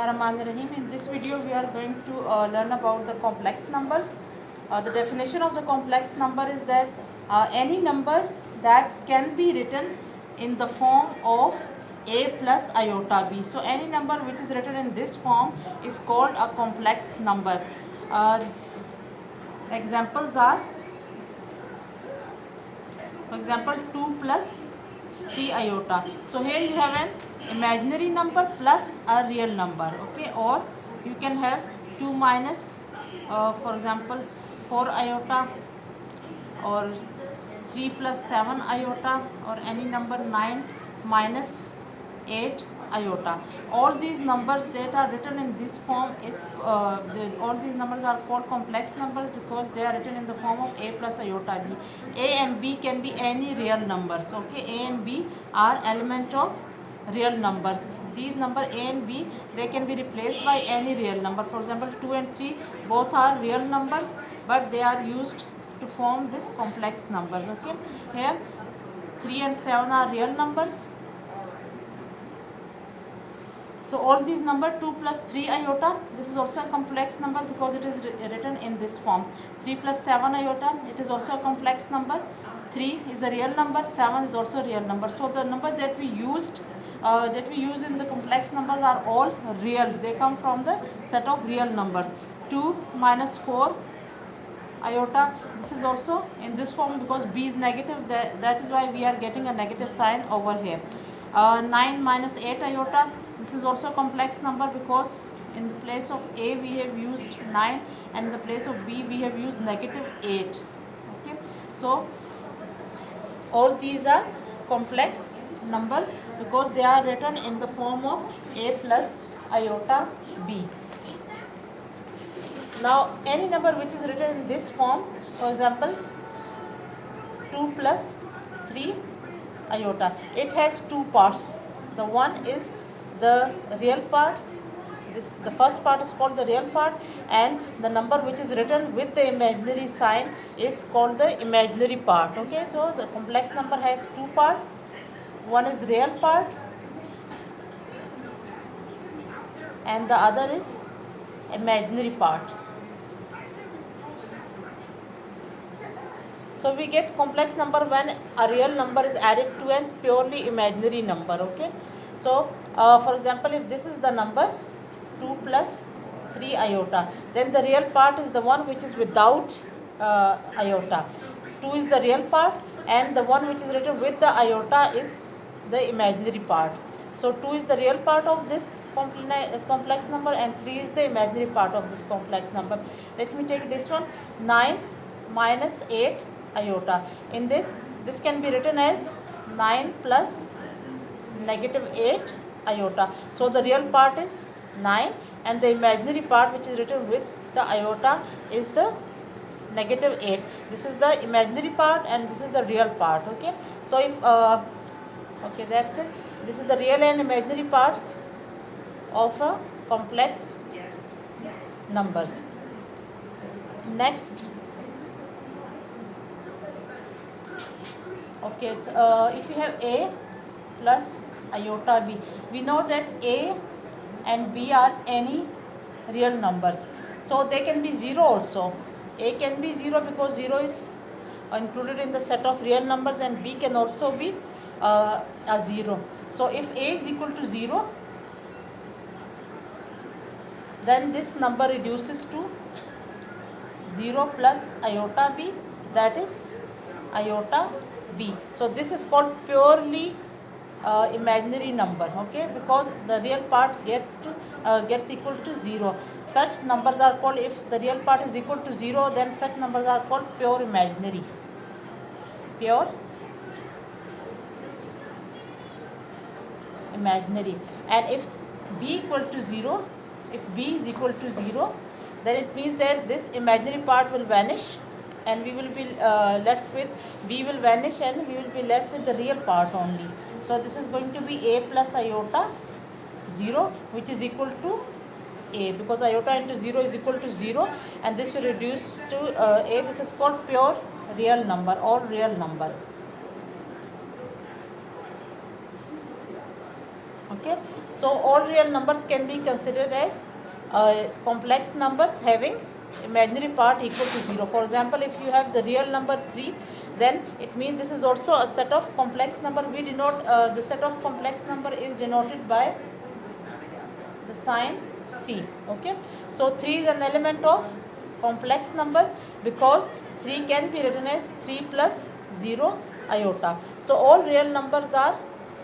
Bismillahirrahmanirrahim. In this video we are going to learn about the complex numbers. The definition of the complex number is that any number that can be written in the form of a plus iota b. So any number which is written in this form is called a complex number. Examples are, for example, 2 plus 3 iota. So here you have an imaginary number plus a real number, okay, or you can have 2 minus for example 4 iota, or 3 plus 7 iota, or any number 9 minus 8 iota. All these numbers that are written in this form is all these numbers are called complex numbers because they are written in the form of a plus iota b. A and b can be any real numbers, okay. A and b are element of real numbers. These number a and b, they can be replaced by any real number. For example, 2 and 3 both are real numbers, but they are used to form this complex numbers, okay. Here 3 and 7 are real numbers. So all these number 2 plus 3 iota, this is also a complex number because it is written in this form. 3 plus 7 iota, it is also a complex number. 3 is a real number, 7 is also a real number. So the number that we use in the complex numbers are all real. They come from the set of real numbers. 2 minus 4 iota, this is also in this form because b is negative, that is why we are getting a negative sign over here. 9 minus 8 iota, this is also a complex number because in the place of a we have used 9 and in the place of b we have used negative 8, okay. So all these are complex numbers because they are written in the form of a plus iota b. Now any number which is written in this form, for example 2 plus 3 iota, it has two parts. The one is the real part, the first part is called the real part, and the number which is written with the imaginary sign is called the imaginary part, okay. So the complex number has two parts. One is real part and the other is imaginary part. So we get complex number when a real number is added to a purely imaginary number, okay. So for example, if this is the number 2 plus 3 iota, then the real part is the one which is without iota. 2 is the real part and the one which is written with the iota is the imaginary part. So 2 is the real part of this complex number and 3 is the imaginary part of this complex number. Let me take this one, 9 minus 8 iota. In this can be written as 9 plus negative 8 iota. So the real part is 9 and the imaginary part which is written with the iota is the negative 8. This is the imaginary part and this is the real part, okay. So if okay, that's it. This is the real and imaginary parts of a complex numbers. Next, okay, so if you have a plus iota b, we know that a and b are any real numbers, so they can be 0 also. A can be 0 because 0 is included in the set of real numbers, and b can also be a 0. So if a is equal to 0, then this number reduces to 0 plus iota b, that is iota b. So this is called purely imaginary number, okay, because the real part gets equal to 0. Such numbers are called, if the real part is equal to 0, then such numbers are called pure imaginary. Pure imaginary. And if b equal to 0, if b is equal to 0, then it means that this imaginary part will vanish and we will be left with, b will vanish and we will be left with the real part only. So this is going to be a plus iota 0, which is equal to a, because iota into 0 is equal to 0, and this will reduce to a. This is called pure real number or real number. Okay, so all real numbers can be considered as complex numbers having imaginary part equal to 0. For example, if you have the real number 3, then it means this is also a set of complex number. We denote the set of complex number is denoted by the sign C. Okay, so 3 is an element of complex number because 3 can be written as 3 plus 0 iota. So all real numbers are,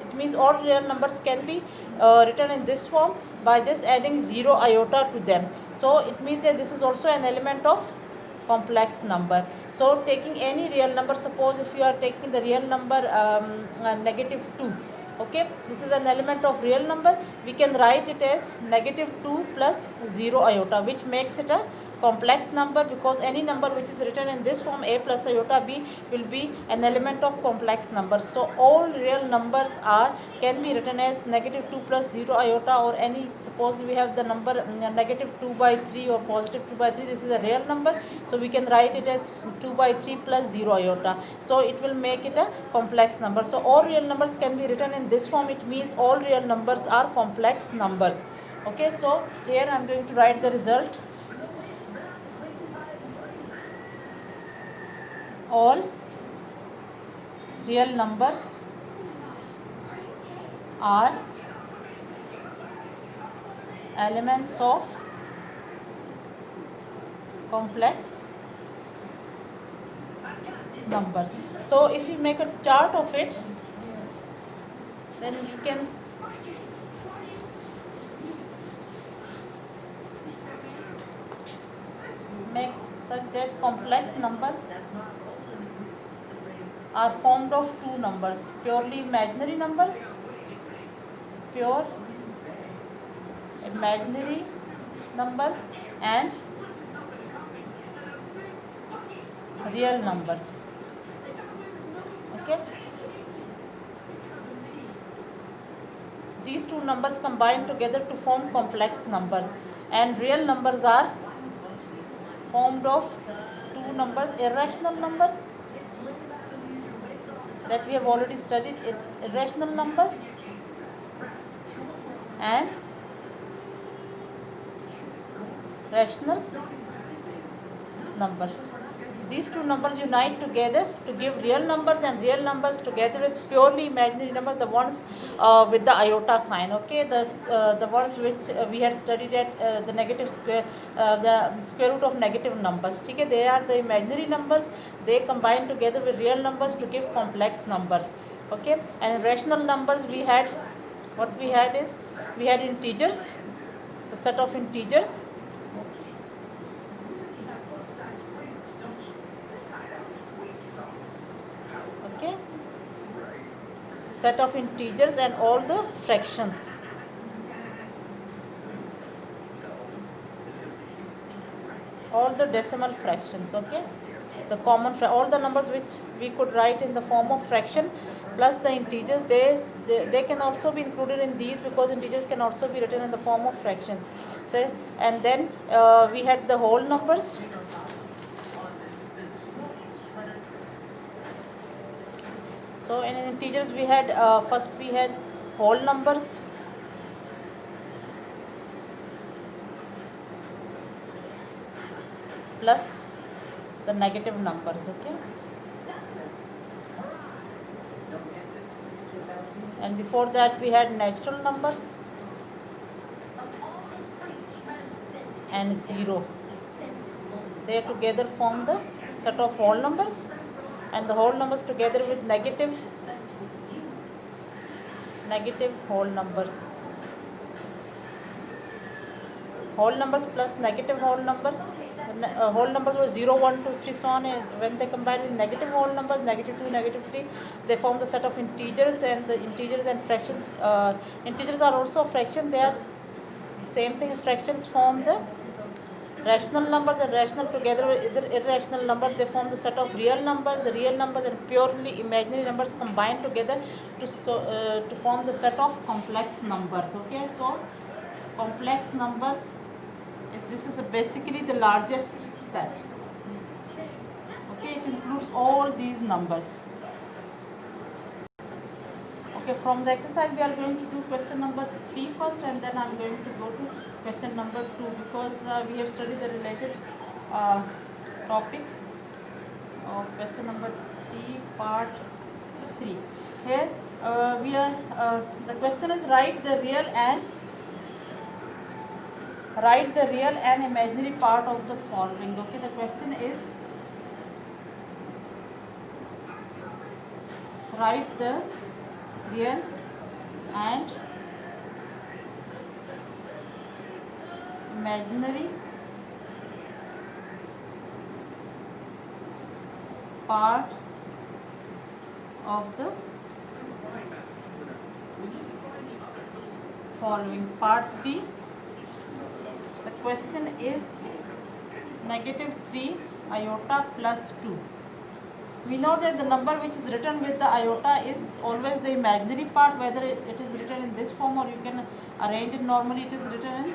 it means all real numbers can be written in this form by just adding 0 iota to them. So it means that this is also an element of complex number. So taking any real number, suppose if you are taking the real number negative 2, okay, this is an element of real number, we can write it as negative 2 plus 0 iota, which makes it a complex number, because any number which is written in this form a plus iota b will be an element of complex number. So all real numbers are can be written as negative 2 plus 0 iota, or any, suppose we have the number negative 2 by 3 or positive 2 by 3, this is a real number, so we can write it as 2 by 3 plus 0 iota, so it will make it a complex number. So all real numbers can be written in this form, it means all real numbers are complex numbers. Okay, so here I am going to write the result. All real numbers are elements of complex numbers. So if you make a chart of it, then you can make such that complex numbers are formed of two numbers, purely imaginary numbers, pure imaginary numbers, and real numbers. Okay, these two numbers combine together to form complex numbers, and real numbers are formed of two numbers, irrational numbers that we have already studied, irrational numbers and rational numbers. These two numbers unite together to give real numbers, and real numbers together with purely imaginary numbers, the ones with the iota sign. Okay, the ones which we had studied at the negative square, the square root of negative numbers. Okay, they are the imaginary numbers. They combine together with real numbers to give complex numbers. Okay, and rational numbers, we had, what we had is, we had integers, the set of integers. Okay, set of integers and all the fractions. All the decimal fractions. Okay, the common all the numbers which we could write in the form of fraction plus the integers, they can also be included in these, because integers can also be written in the form of fractions. So, and then we had the whole numbers. So in integers we had first we had whole numbers, plus the negative numbers. Okay, and before that we had natural numbers and 0. They together form the set of whole numbers, and the whole numbers together with negative whole numbers. Whole numbers plus negative whole numbers. Whole numbers were 0, 1, 2, 3, so on. When they combine with negative whole numbers, negative 2, negative 3, they form the set of integers, and the integers and fractions. Integers are also a fraction. They are the same thing. Fractions form the rational numbers, and rational together with irrational numbers, they form the set of real numbers. The real numbers and purely imaginary numbers combine together to form the set of complex numbers. Okay, so complex numbers, this is basically the largest set. Okay, it includes all these numbers. Okay, from the exercise we are going to do question number 3 first, and then I'm going to go to question number 2, because we have studied the related topic of question number 3 part 3. Here we are the question is write the real and imaginary part of the following. Okay, the question is write the real and imaginary part of the following. Part 3. The question is -3 iota plus 2. We know that the number which is written with the iota is always the imaginary part, whether it is written in this form or you can arrange it normally. It is written in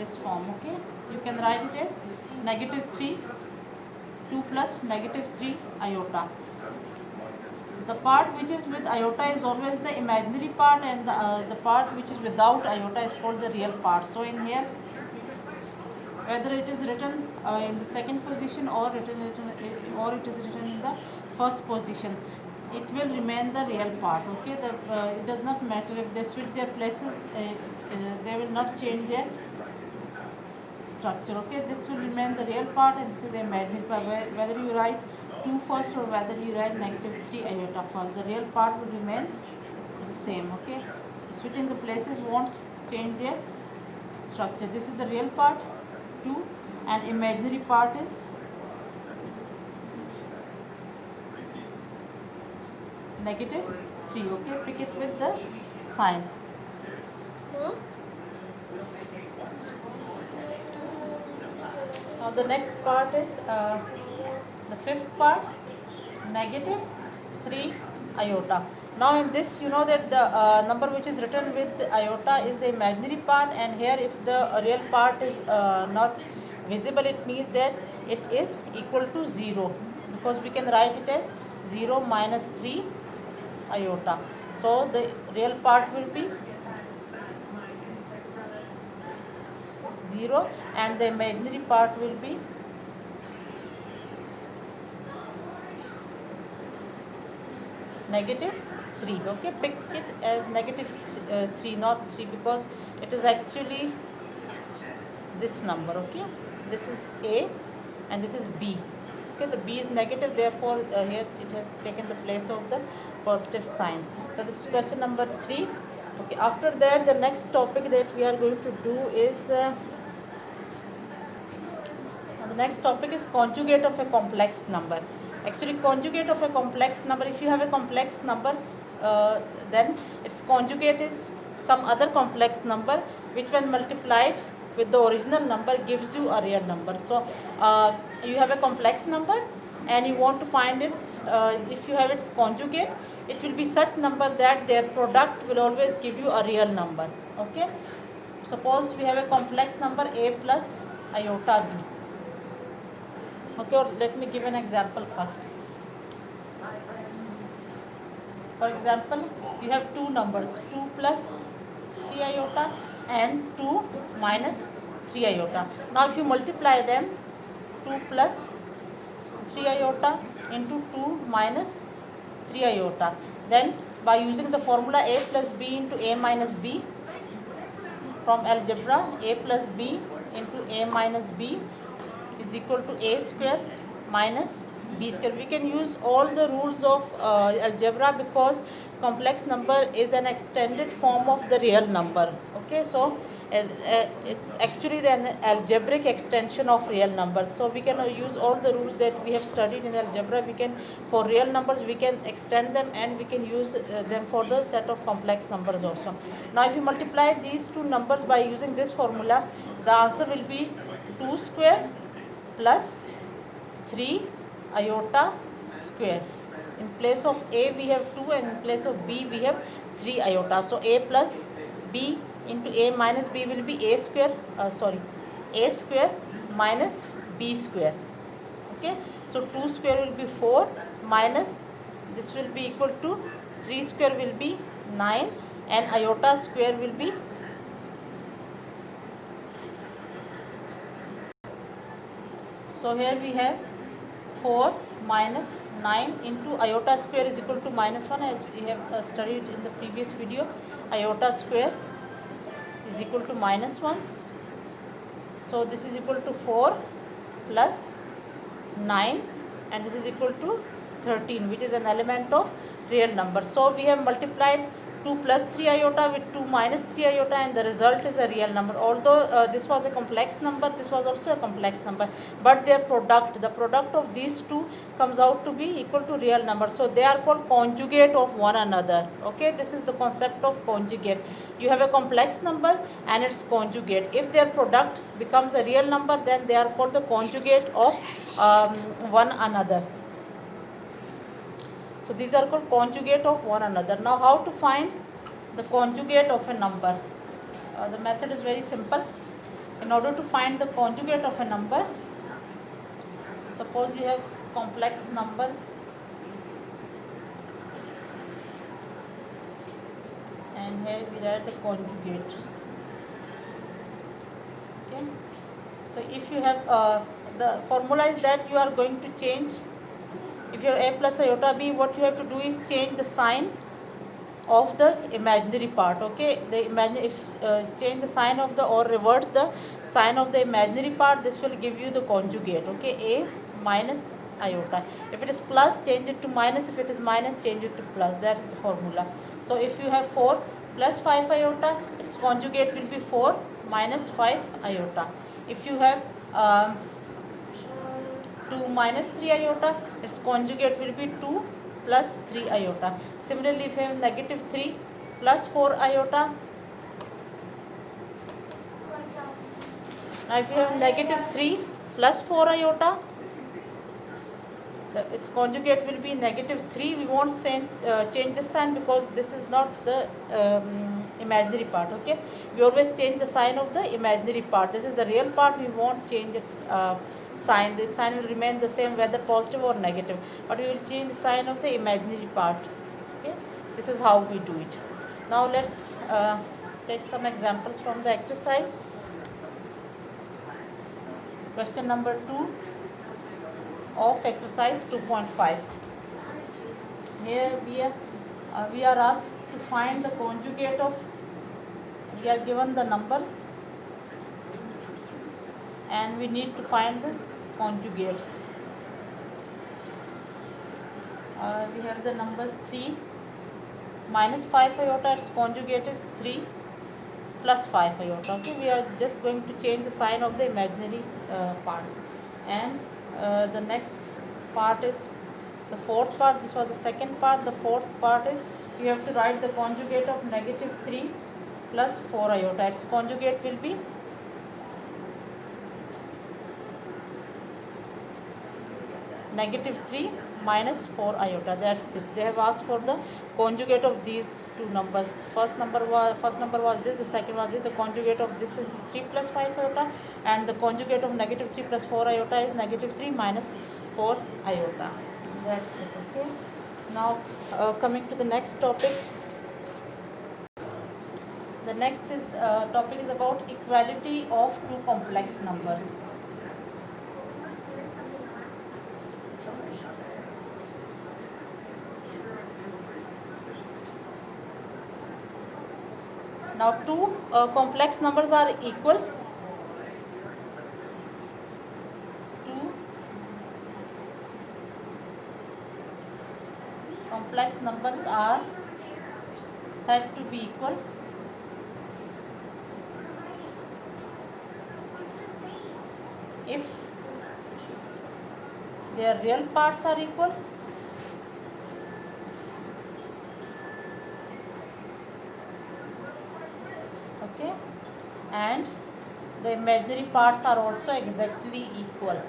this form. Okay, you can write it as -3 2 plus -3 iota. The part which is with iota is always the imaginary part, and the part which is without iota is called the real part. So in here, whether it is written in the second position or it is written in the first position, it will remain the real part. Okay, it does not matter if they switch their places, they will not change their structure. Okay, this will remain the real part and this is the imaginary part. Whether you write 2 first or whether you write -3 iota first, the real part will remain the same. Okay, so switching the places won't change their structure. This is the real part 2 and imaginary part is -3. Okay, pick it with the sign. Now the next part is the fifth part, -3 iota. Now in this, you know that the number which is written with the iota is the imaginary part, and here if the real part is not visible, it means that it is equal to 0, because we can write it as 0 minus 3 iota. So the real part will be 0 and the imaginary part will be -3. Okay, pick it as -3, not 3, because it is actually this number. Okay, this is A and this is B. Okay, the B is negative, therefore here it has taken the place of the positive sign. So this is question number 3. Okay, after that the next topic that we are going to do is the next topic is conjugate of a complex number. Actually, conjugate of a complex number, if you have a complex number, then its conjugate is some other complex number which when multiplied with the original number gives you a real number. So you have a complex number and you want to find its if you have its conjugate, it will be such number that their product will always give you a real number. Okay, suppose we have a complex number A plus iota B. Okay, or let me give an example first. For example, you have two numbers, 2 plus 3 iota and 2 minus 3 iota. Now if you multiply them, 2 plus 3 iota into 2 minus 3 iota, then by using the formula A plus B into A minus B from algebra, A plus B into A minus B is equal to A square minus B square. We can use all the rules of algebra, because complex number is an extended form of the real number. Okay, so it's actually an algebraic extension of real numbers. So we can use all the rules that we have studied in algebra. We can, for real numbers, we can extend them and we can use them for the set of complex numbers also. Now if you multiply these two numbers by using this formula, the answer will be 2 square plus 3 iota square. In place of A we have 2 and in place of B we have 3 iota. So A plus B into A minus B will be A square minus B square. Okay, so 2 square will be 4 minus this will be equal to 3 square will be 9, and iota square will be, so here we have 4 minus 9 into iota square is equal to minus 1, as we have studied in the previous video. Iota square is equal to minus 1. So this is equal to 4 plus 9, and this is equal to 13, which is an element of real number. So we have multiplied 2 plus 3 iota with 2 minus 3 iota, and the result is a real number. Although this was a complex number, this was also a complex number, but their product, the product of these two comes out to be equal to real number. So they are called conjugate of one another. Okay, this is the concept of conjugate. You have a complex number and its conjugate. If their product becomes a real number, then they are called the conjugate of one another. So these are called conjugate of one another. Now how to find the conjugate of a number? The method is very simple. In order to find the conjugate of a number, suppose you have complex numbers and here we write the conjugates. Okay. So if you have the formula is that you are going to change. If you have a plus iota b, what you have to do is change the sign of the imaginary part. Okay, change the sign of the, or revert the sign of the imaginary part, this will give you the conjugate. Okay, a minus iota. If it is plus, change it to minus. If it is minus, change it to plus. That is the formula. So if you have 4 plus 5 iota, its conjugate will be 4 minus 5 iota. If you have 2 minus 3 iota, its conjugate will be 2 plus 3 iota. Similarly, if you have negative 3 plus 4 iota, now if you have negative 3 plus 4 iota, its conjugate will be negative 3. We won't change this sign because this is not the imaginary part. Okay, we always change the sign of the imaginary part. This is the real part. We won't change its sign. The sign will remain the same whether positive or negative, but we will change the sign of the imaginary part. Okay, this is how we do it. Now let's take some examples from the exercise. Question number 2 of exercise 2.5. Here we are asked to find the conjugate of, we are given the numbers and we need to find the conjugates. We have the numbers 3 minus 5 iota, its conjugate is 3 plus 5 iota. Okay, we are just going to change the sign of the imaginary part. And the next part is the fourth part. This was the second part. The fourth part is you have to write the conjugate of negative 3 plus 4 iota. Its conjugate will be negative 3 minus 4 iota. That's it. They have asked for the conjugate of these two numbers. First number was this, the second was this. The conjugate of this is 3 plus 5 iota, and the conjugate of negative 3 plus 4 iota is negative 3 minus 4 iota. That's it. Okay. Now coming to the next topic. The next topic is about equality of two complex numbers. Now two complex numbers are equal. Two complex numbers are said to be equal if their real parts are equal okay, and the imaginary parts are also exactly equal.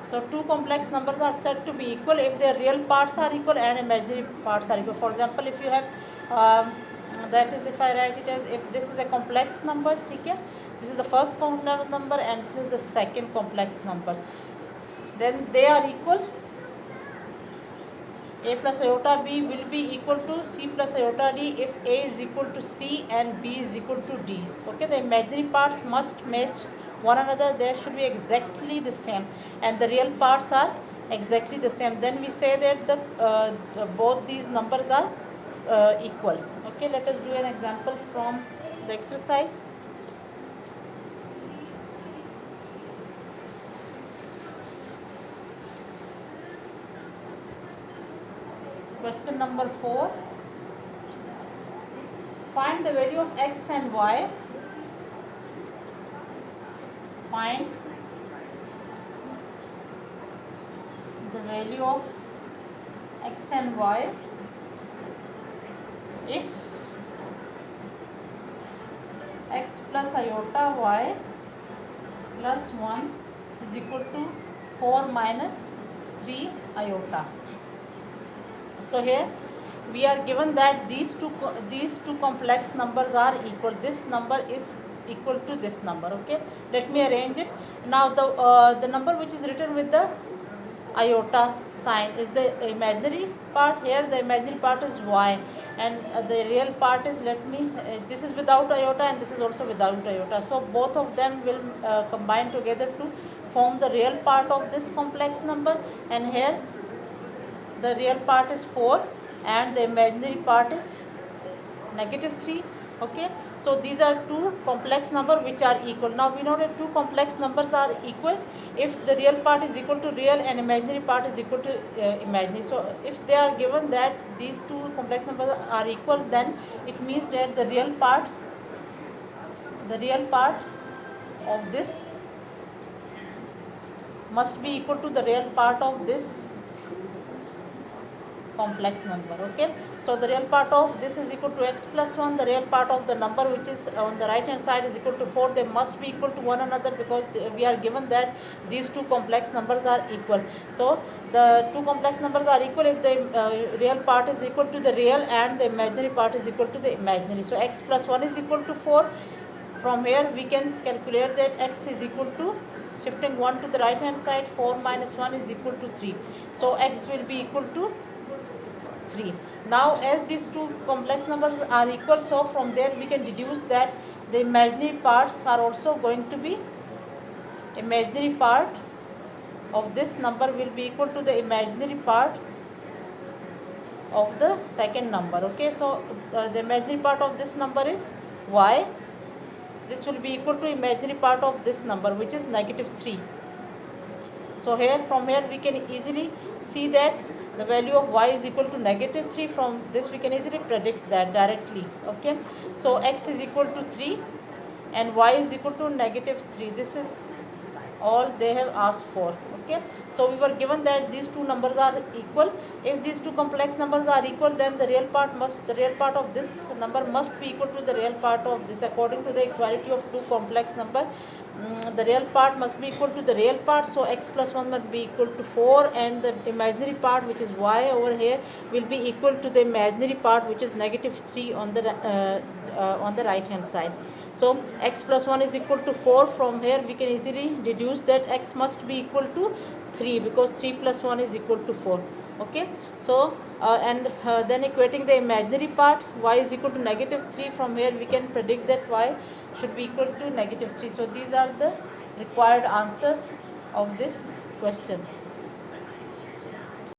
So two complex numbers are said to be equal if their real parts are equal and imaginary parts are equal. For example, if you have that is, if I write it as, if this is a complex number, okay, This is the first complex number and this is the second complex number. Then they are equal. A plus iota b will be equal to c plus iota d if a is equal to c and b is equal to d. Okay, the imaginary parts must match one another. They should be exactly the same, and the real parts are exactly the same. Then we say that both these numbers are equal. Okay, let us do an example from the exercise. Question number 4. Find the value of x and y. Find the value of x and y if x plus iota y plus 1 is equal to 4 minus 3 iota. So here we are given that these two complex numbers are equal. This number is equal to this number. Okay, let me arrange it. Now the number which is written with the iota sign is the imaginary part. Here the imaginary part is y, and the real part is, this is without iota and this is also without iota. So both of them will combine together to form the real part of this complex number, and here the real part is 4 and the imaginary part is -3. Okay, so these are two complex numbers which are equal. Now we know that two complex numbers are equal if the real part is equal to real and imaginary part is equal to imaginary. So if they are given that these two complex numbers are equal, then it means that the real part of this must be equal to the real part of this complex number. Okay, so the real part of this is equal to x plus 1. The real part of the number which is on the right hand side is equal to 4. They must be equal to one another because we are given that these two complex numbers are equal. So the two complex numbers are equal if the real part is equal to the real and the imaginary part is equal to the imaginary. So x plus 1 is equal to 4. From here we can calculate that x is equal to, shifting 1 to the right hand side, 4 minus 1 is equal to 3. So x will be equal to 3. Now as these two complex numbers are equal, so from there we can deduce that the imaginary parts are also going to be, imaginary part of this number will be equal to the imaginary part of the second number. Okay, so the imaginary part of this number is y. This will be equal to imaginary part of this number which is -3. So here, from here we can easily see that the value of y is equal to -3. From this we can easily predict that directly. Okay, so x is equal to 3 and y is equal to -3. This is all they have asked for. Okay, so we were given that these two numbers are equal. If these two complex numbers are equal, then the real part of this number must be equal to the real part of this. According to the equality of two complex number, the real part must be equal to the real part. So x plus 1 must be equal to 4, and the imaginary part, which is y over here, will be equal to the imaginary part, which is -3 on the right hand side. So x plus 1 is equal to 4. From here we can easily deduce that x must be equal to 3 because 3 plus 1 is equal to 4. Okay, so then equating the imaginary part, y is equal to -3. From here we can predict that y should be equal to -3. So these are the required answers of this question.